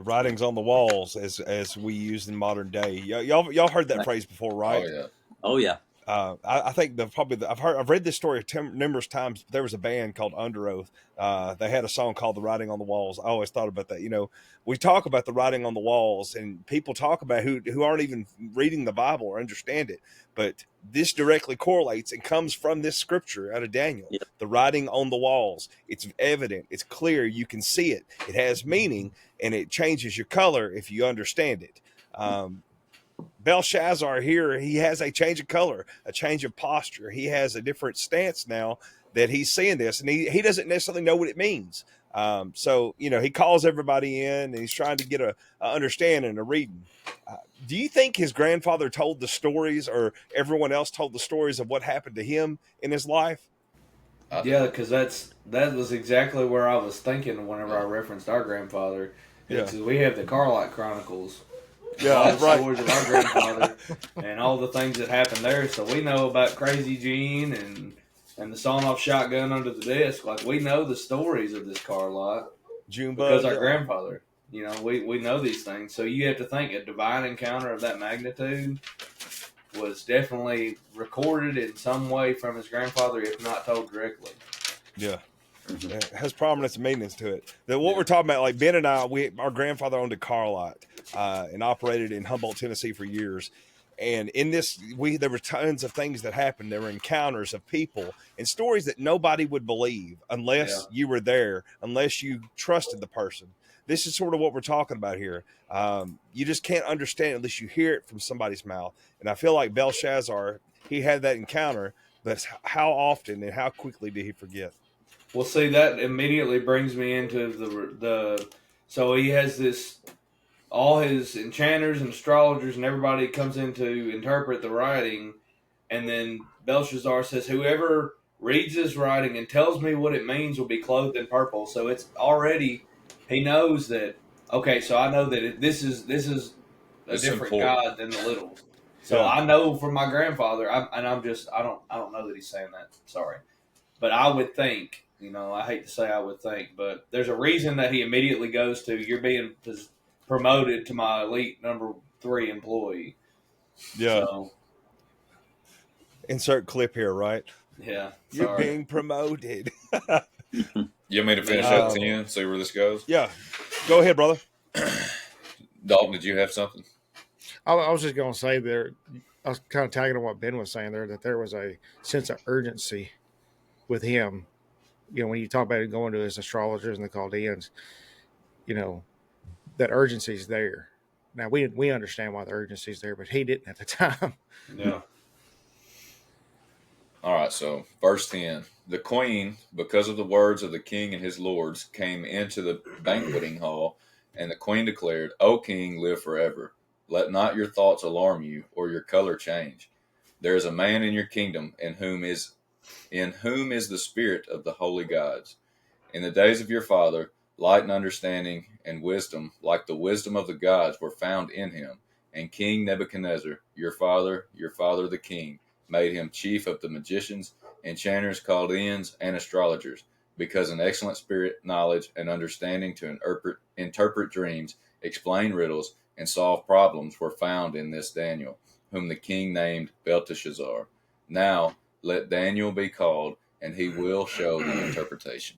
Writings on the walls, as we use in modern day. Y'all heard that Right. phrase before, Oh right? yeah. Oh yeah. I think I've read this story numerous times. There was a band called Under Oath. They had a song called "The Writing on the Walls." I always thought about that. We talk about the writing on the walls, and people talk about who aren't even reading the Bible or understand it. But this directly correlates and comes from this scripture out of Daniel. Yep. The writing on the walls. It's evident. It's clear. You can see it. It has meaning, and it changes your color if you understand it. Belshazzar here, he has a change of color, a change of posture. He has a different stance now that he's seeing this, and he doesn't necessarily know what it means. So, he calls everybody in and he's trying to get a understanding, a reading. Do you think his grandfather told the stories, or everyone else told the stories of what happened to him in his life? I Yeah, do. because that was exactly where I was thinking whenever I Yeah. referenced our grandfather. Yeah. Because we have the Carlite Chronicles, Yeah, all the right. stories of our grandfather, and all the things that happened there. So we know about Crazy Gene and the sawn off shotgun under the desk. Like, we know the stories of this Carlite because Junebug. our Yeah. grandfather. We know these things. So you have to think a divine encounter of that magnitude was definitely recorded in some way from his grandfather, if not told directly. Yeah. Mhm. It has prominence and meanings to it. What Yeah. we're talking about, like Ben and I, our grandfather owned a car lot and operated in Humboldt, Tennessee for years. And in this, there were tons of things that happened. There were encounters of people and stories that nobody would believe unless you were there, unless you trusted the person. This is sort of what we're talking about here. You just can't understand unless you hear it from somebody's mouth. And I feel like Belshazzar, he had that encounter, but how often and how quickly did he forget? Well, see, that immediately brings me into the. So he has this, all his enchanters and astrologers and everybody comes in to interpret the writing, and then Belshazzar says, "Whoever reads this writing and tells me what it means will be clothed in purple." So it's already, he knows that. Okay, so I know that this is a It's different important. God than the littles. So Yeah. I know from my grandfather, I don't know that he's saying that. Sorry. But I would think, I hate to say I would think, but there's a reason that he immediately goes to, you're being promoted to my elite number 3 employee. Yeah. So, Insert clip here, right? yeah, You're sorry. being promoted. You want me to finish No. up 10, see where this goes? Yeah. Go ahead, brother. Dalton, did you have something? I was just going to say there, I was kind of tagging on what Ben was saying there, that there was a sense of urgency with him. When you talk about it going to his astrologers and the Chaldeans, that urgency is there. Now we understand why the urgency is there, but he didn't at the time. Yeah. All right, so verse 10. The queen, because of the words of the king and his lords, came into the banqueting hall, and the queen declared, O king, live forever. Let not your thoughts alarm you, or your color change. There is a man in your kingdom in whom is the spirit of the holy gods. In the days of your father, light and understanding and wisdom, like the wisdom of the gods, were found in him. And King Nebuchadnezzar, your father the king, made him chief of the magicians, enchanters, Chaldeans, and astrologers, because an excellent spirit, knowledge, and understanding to interpret dreams, explain riddles, and solve problems were found in this Daniel, whom the king named Belteshazzar. Now let Daniel be called, and he will show the interpretation.